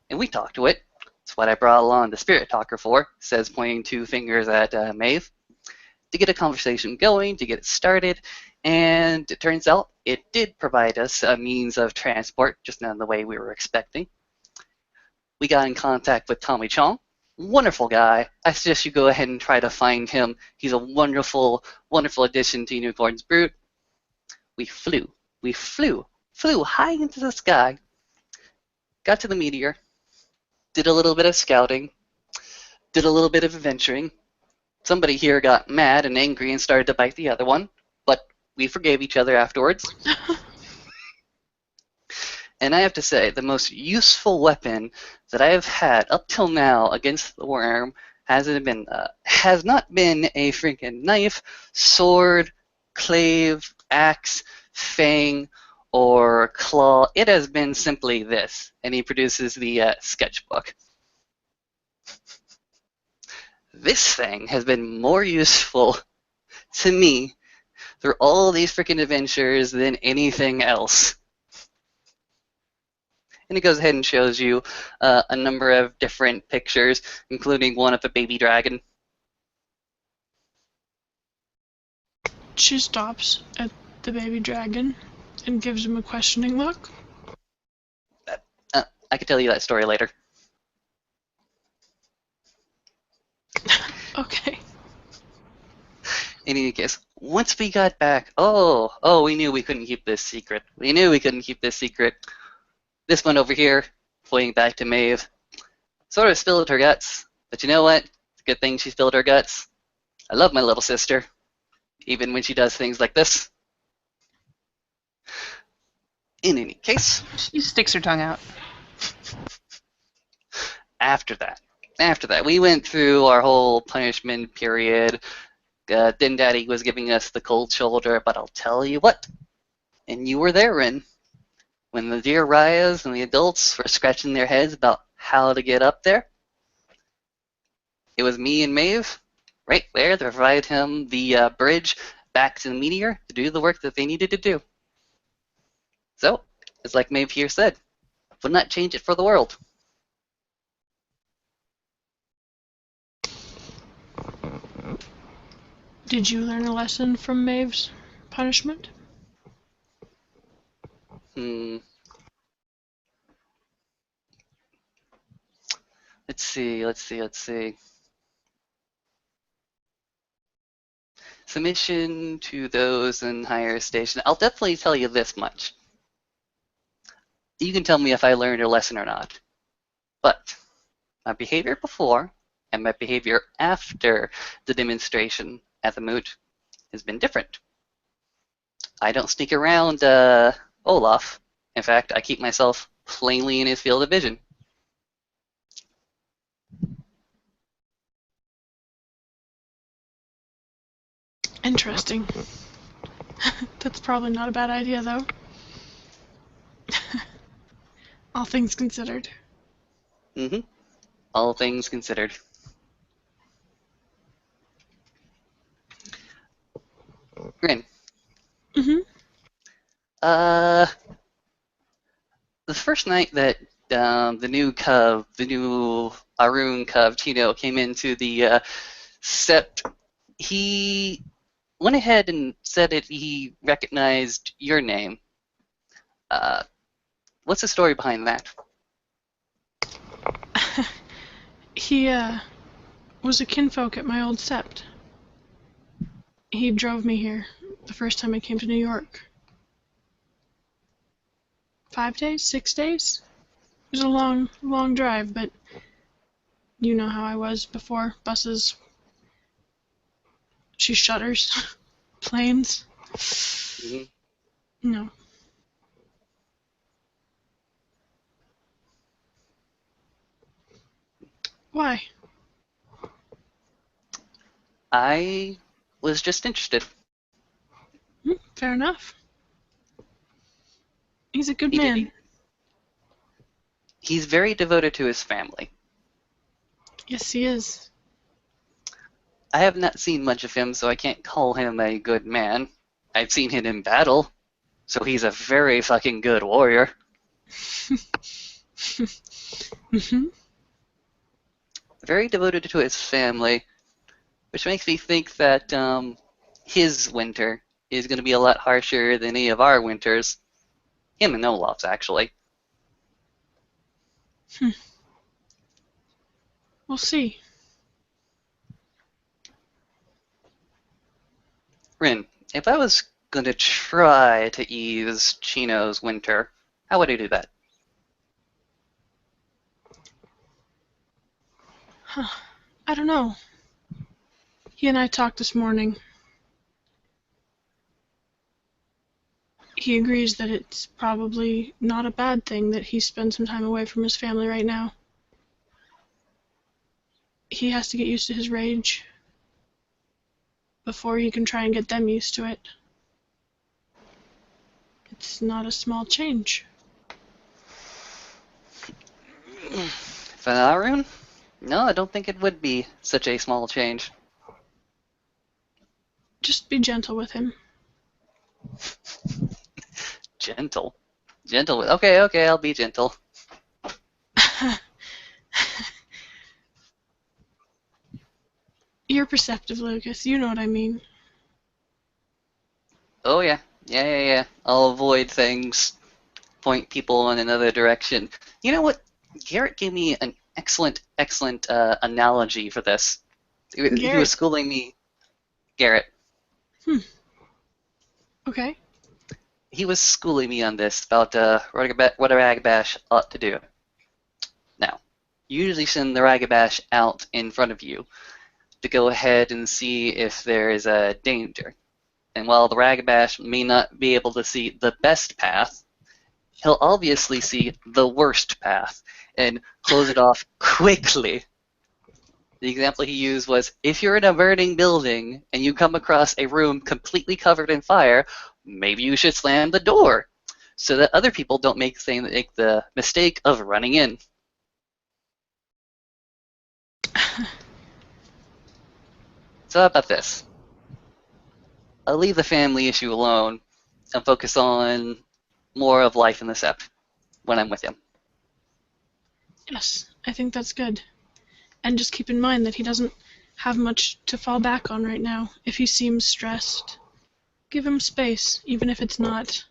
And we talked to it. That's what I brought along the Spirit Talker for, says, pointing 2 fingers at Maeve, to get a conversation going, to get it started. And it turns out it did provide us a means of transport, just not in the way we were expecting. We got in contact with Tommy Chong. Wonderful guy. I suggest you go ahead and try to find him. He's a wonderful, wonderful addition to Unicorn's Brood. We flew high into the sky, got to the meteor, did a little bit of scouting, did a little bit of adventuring. Somebody here got mad and angry and started to bite the other one, but we forgave each other afterwards. And I have to say, the most useful weapon that I have had up till now against the worm has not been a freaking knife, sword, clave, axe, fang, or claw. It has been simply this. And he produces the sketchbook. This thing has been more useful to me through all these freaking adventures than anything else. And it goes ahead and shows you a number of different pictures, including one of a baby dragon. She stops at the baby dragon and gives him a questioning look. I could tell you that story later. Okay. In any case, once we got back, we knew we couldn't keep this secret. This one over here, pointing back to Maeve, sort of spilled her guts. But you know what? It's a good thing she spilled her guts. I love my little sister, even when she does things like this. In any case, She sticks her tongue out. after that, we went through our whole punishment period. Din Daddy was giving us the cold shoulder, but I'll tell you what, and you were there, Rin, when the dear Rayas and the adults were scratching their heads about how to get up there. It was me and Maeve right there to provide him the bridge back to the meteor to do the work that they needed to do. So, it's like Maeve here said, would not change it for the world. Did you learn a lesson from Maeve's punishment? Let's see. Submission to those in higher station. I'll definitely tell you this much. You can tell me if I learned a lesson or not. But my behavior before and my behavior after the demonstration at the moot has been different. I don't sneak around Olaf. In fact, I keep myself plainly in his field of vision. Interesting. That's probably not a bad idea, though. All things considered. All things considered. Grin. The first night that the new Arun cub, Tino, came into the sept, he went ahead and said that he recognized your name. What's the story behind that? He was a kinfolk at my old sept. He drove me here the first time I came to New York. 5 days? 6 days? It was a long drive, but you know how I was before. Buses. She shudders. Planes. No. Why? I was just interested. Fair enough. He's a good He man. He's very devoted to his family. Yes, he is. I have not seen much of him, so I can't call him a good man. I've seen him in battle, so he's a very fucking good warrior. Hmm. Very devoted to his family, which makes me think that his winter is going to be a lot harsher than any of our winters. Him and Olaf's, actually. We'll see. Rin, if I was going to try to ease Chino's winter, how would I do that? I don't know. He and I talked this morning. He agrees that it's probably not a bad thing that he spends some time away from his family right now. He has to get used to his rage before he can try and get them used to it. It's not a small change. Fanarun? No, I don't think it would be such a small change. Just be gentle with him. Gentle. Gentle. Okay, I'll be gentle. You're perceptive, Lucas. You know what I mean. Oh, yeah. Yeah. I'll avoid things, point people in another direction. You know what? Garrett gave me an excellent analogy for this. He was Garrett. schooling me. Garrett. Okay. He was schooling me on this about what a ragabash ought to do. Now, you usually send the ragabash out in front of you to go ahead and see if there is a danger. And while the ragabash may not be able to see the best path, he'll obviously see the worst path and close it off quickly. The example he used was, if you're in a burning building and you come across a room completely covered in fire, maybe you should slam the door so that other people don't make the mistake of running in. So how about this? I'll leave the family issue alone and focus on more of life in the Sept when I'm with him. Yes, I think that's good. And just keep in mind that he doesn't have much to fall back on right now. If he seems stressed, give him space, even if it's not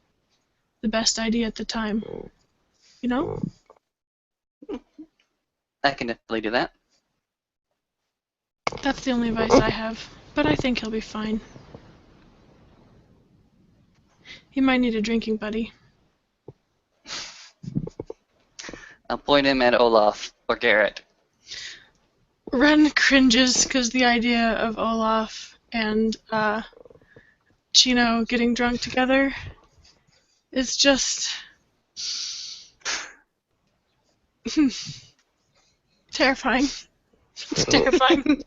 the best idea at the time. You know? I can definitely do that. That's the only advice I have. But I think he'll be fine. He might need a drinking buddy. I'll point him at Olaf or Garrett. Ren cringes because the idea of Olaf and Chino getting drunk together is just terrifying. It's terrifying.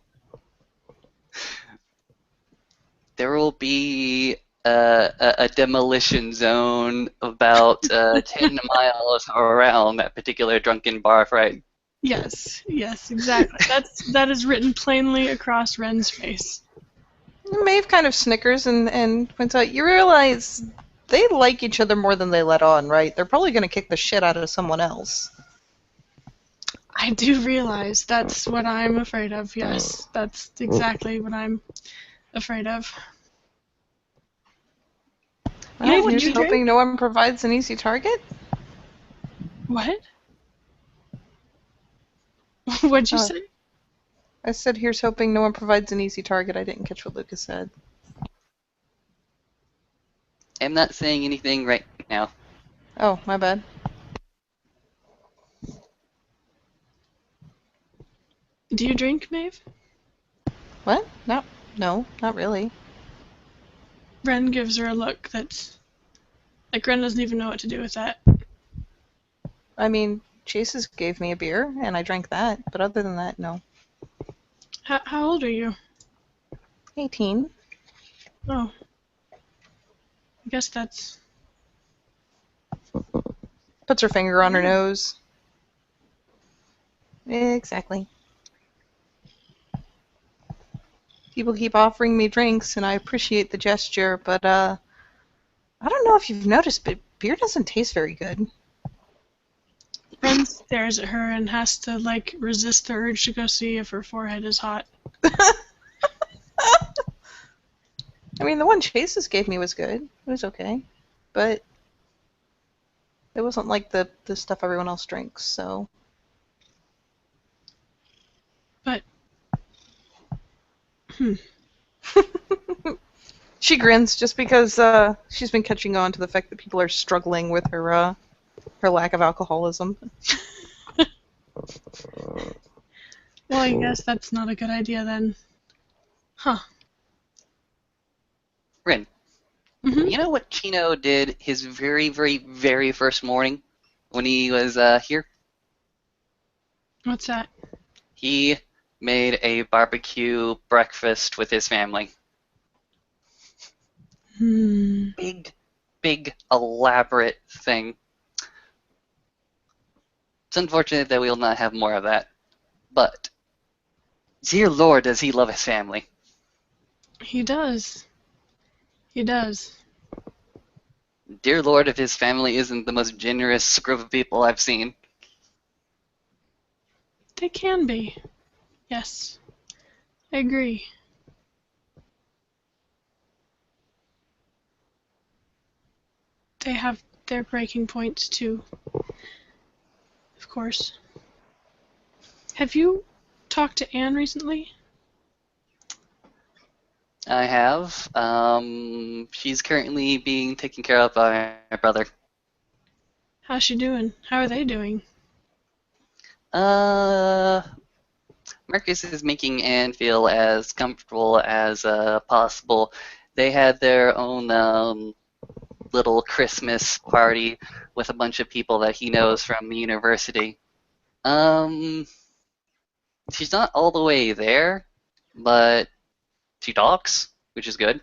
There will be a demolition zone about 10 miles around that particular drunken bar fight. Yes, exactly. That is written plainly across Ren's face. Maeve kind of snickers and points out, you realize they like each other more than they let on, right? They're probably going to kick the shit out of someone else. I do realize that's what I'm afraid of, yes. That's exactly what I'm afraid of. Well, would here's you hoping drink? no one provides an easy target. What? What'd you Oh. say? I said, here's hoping no one provides an easy target. I didn't catch what Lucas said. I'm not saying anything right now. Oh, my bad. Do you drink, Maeve? What? No, not really. Ren gives her a look that's like Ren doesn't even know what to do with that. I mean, Chase's gave me a beer, and I drank that, but other than that, no. How old are you? 18. Oh. I guess that's... Puts her finger on her nose. Exactly. People keep offering me drinks, and I appreciate the gesture, but I don't know if you've noticed, but beer doesn't taste very good. Ren stares at her and has to, like, resist the urge to go see if her forehead is hot. I mean, the one Chases gave me was good. It was okay. But it wasn't like the stuff everyone else drinks, so. But, She grins just because she's been catching on to the fact that people are struggling with her lack of alcoholism. well, I guess that's not a good idea then. Huh. Rin, Mm-hmm. you know what Chino did his very, very, very first morning when he was here? What's that? He made a barbecue breakfast with his family. Big, big, elaborate thing. It's unfortunate that we'll not have more of that, but dear Lord, does he love his family. He does. He does. Dear Lord, if his family isn't the most generous group of people I've seen. They can be. Yes. I agree. They have their breaking points too. Of course. Have you talked to Anne recently? I have. She's currently being taken care of by my brother. How's she doing? How are they doing? Marcus is making Anne feel as comfortable as possible. They had their own little Christmas party with a bunch of people that he knows from the university. She's not all the way there, but she talks, which is good.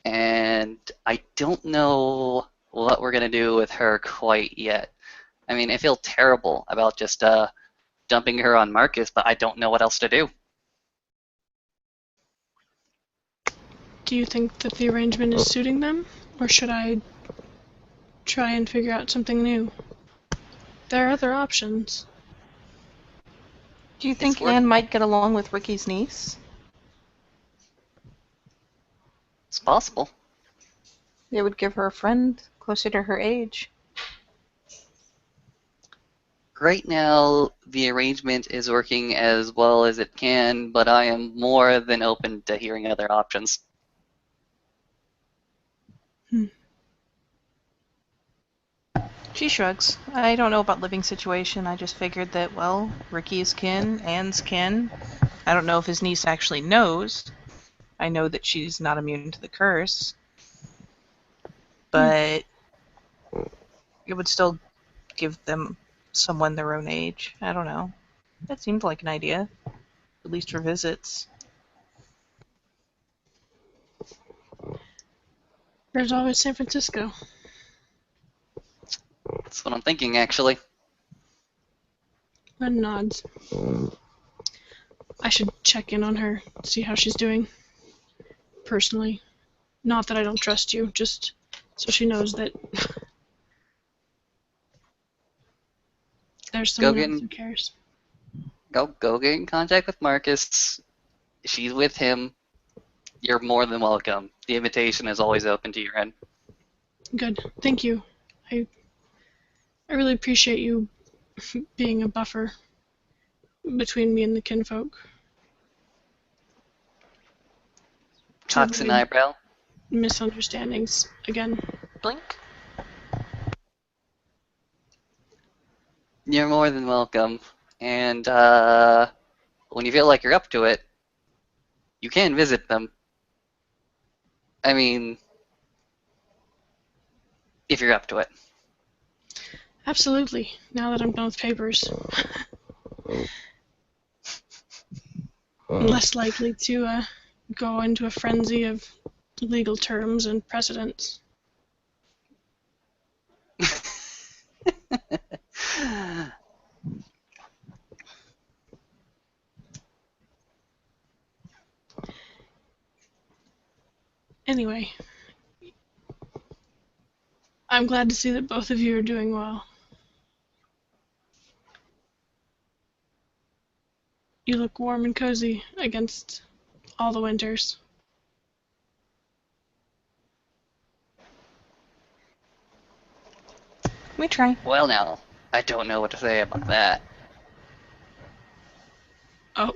And I don't know what we're gonna do with her quite yet. I mean, I feel terrible about just dumping her on Marcus, but I don't know what else to do. Do you think that the arrangement is suiting them? Or should I try and figure out something new? There are other options. Do you think work- Anne might get along with Ricky's niece? It's possible. It would give her a friend closer to her age. Right now, the arrangement is working as well as it can, but I am more than open to hearing other options. She shrugs. I don't know about living situation. I just figured that, well, Ricky is kin, Anne's kin. I don't know if his niece actually knows. I know that she's not immune to the curse. But it would still give them someone their own age. I don't know. That seemed like an idea. At least for visits. There's always San Francisco. That's what I'm thinking, actually. Ren nods. I should check in on her, see how she's doing. Personally. Not that I don't trust you, just so she knows that there's someone else who cares. Go get in contact with Marcus. She's with him. You're more than welcome. The invitation is always open to your end. Good. Thank you. I really appreciate you being a buffer between me and the kinfolk. Cocks and eyebrow. Misunderstandings again. Blink. You're more than welcome. And when you feel like you're up to it, you can visit them. I mean, if you're up to it. Absolutely. Now that I'm done with papers. I'm less likely to go into a frenzy of legal terms and precedents. Anyway, I'm glad to see that both of you are doing well. You look warm and cozy against all the winters. We try. Well, now, I don't know what to say about that. Oh,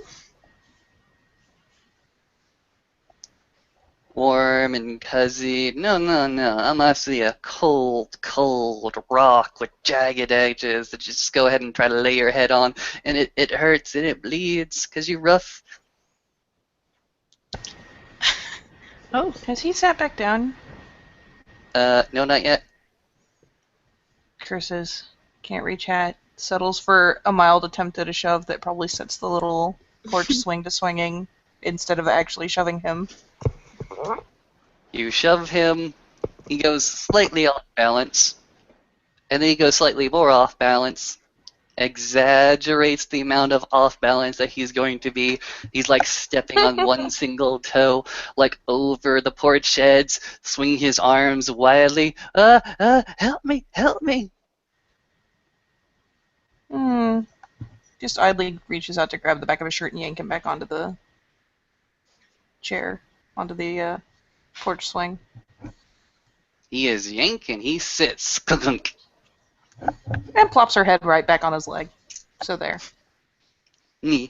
Warm and cozy. No, no, no. I'm actually a cold, cold rock with jagged edges that you just go ahead and try to lay your head on, and it hurts and it bleeds because you're rough. oh, Has he sat back down? No, not yet. Curses. Can't reach hat. Settles for a mild attempt at a shove that probably sets the little porch swing to swinging instead of actually shoving him. You shove him, he goes slightly off balance, and then he goes slightly more off balance. Exaggerates the amount of off balance that he's going to be. He's like stepping on one single toe, like over the porch sheds, swinging his arms wildly. Help me, help me. Just idly reaches out to grab the back of his shirt and yank him back onto the chair, onto the porch swing. He is yanking, he sits. Skunk. And plops her head right back on his leg. So there. Me.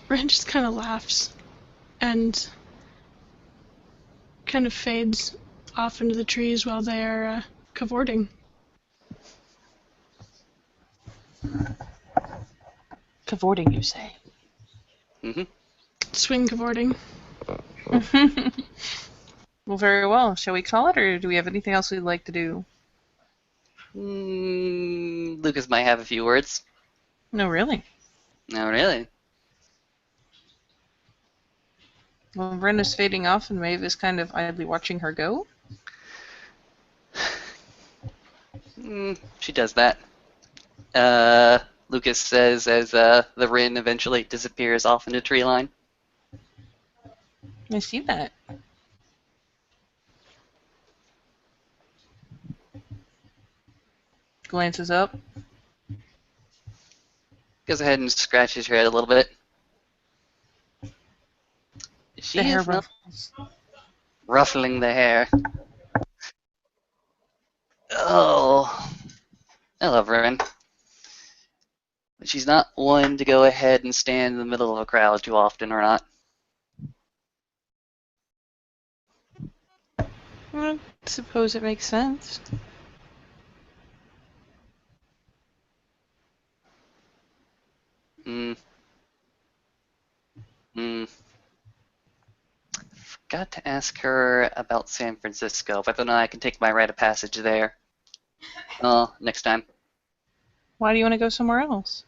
Ren just kind of laughs and kind of fades off into the trees while they are cavorting. Cavorting, you say? Mm-hmm. Swing cavorting. Well, very well. Shall we call it, or do we have anything else we'd like to do? Lucas might have a few words. No, really. No, really. Well, Ren is fading off, and Maeve is kind of idly watching her go. She does that. Lucas says as the Rin eventually disappears off into tree line. I see that. Glances up. Goes ahead and scratches her head a little bit. She The hair is not ruffles. ruffling the hair. Oh, I love Rin. But she's not one to go ahead and stand in the middle of a crowd too often, or not. I suppose it makes sense. Forgot to ask her about San Francisco, whether or not I can take my rite of passage there. Oh, next time. Why do you want to go somewhere else?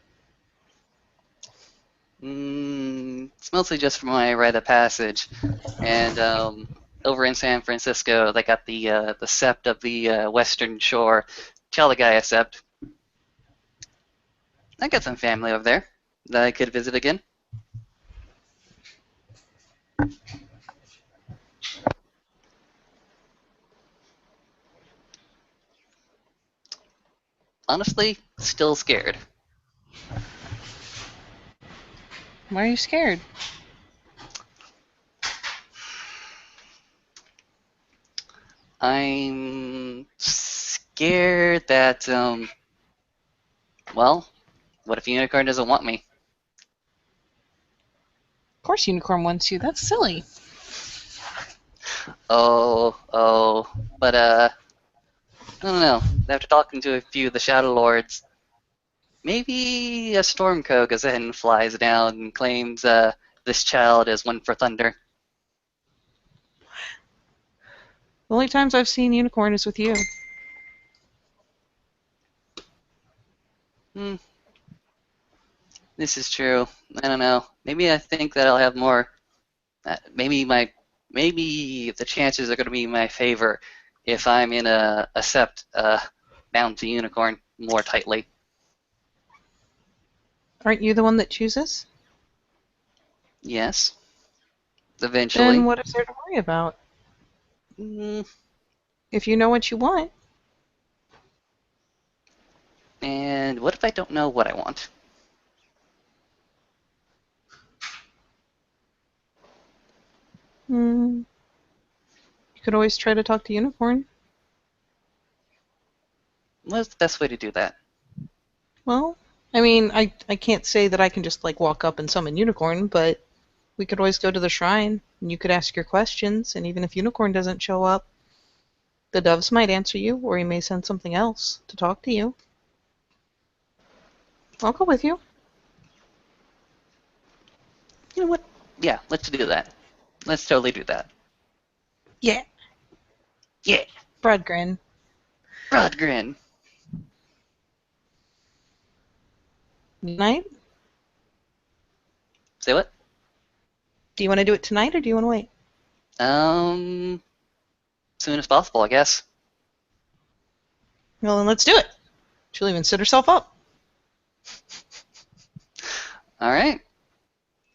It's mostly just for my rite of passage. And over in San Francisco, they got the sept of the Western Shore, Chalagaya sept. I got some family over there that I could visit again. Honestly, still scared. Why are you scared? I'm scared that, well, what if Unicorn doesn't want me? Of course Unicorn wants you. That's silly. But, I don't know. After talking to a few of the Shadow Lords, maybe a Stormco goes ahead and flies down and claims this child as one for Thunder. The only times I've seen Unicorn is with you. This is true. I don't know. Maybe I think that I'll have more. Maybe the chances are going to be in my favor if I'm in a sept bound to Unicorn more tightly. Aren't you the one that chooses? Yes. Eventually. Then what is there to worry about? Mm, If you know what you want. and what if I don't know what I want? You could always try to talk to Unicorn. What's the best way to do that? Well, I mean, I can't say that I can just like walk up and summon Unicorn, but we could always go to the shrine and you could ask your questions, and even if Unicorn doesn't show up, the doves might answer you, or he may send something else to talk to you. I'll go with you. You know what? Yeah, let's do that. Let's totally do that. Yeah. Yeah. Broad grin. Broad grin. Night? Say what? Do you want to do it tonight or do you want to wait? Soon as possible, I guess. Well, then let's do it. She'll even sit herself up. All right.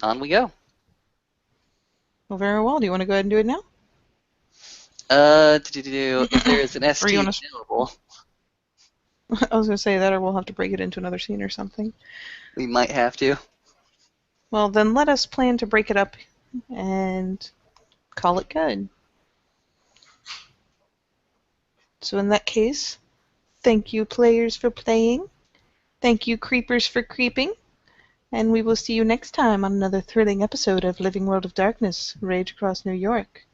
On we go. Well, very well. Do you want to go ahead and do it now? If there is an Or ST you wanna- available, I was going to say that, or we'll have to break it into another scene or something. we might have to. Well, then let us plan to break it up and call it good. So in that case, thank you players for playing. Thank you creepers for creeping. And we will see you next time on another thrilling episode of Living World of Darkness, Rage Across New York.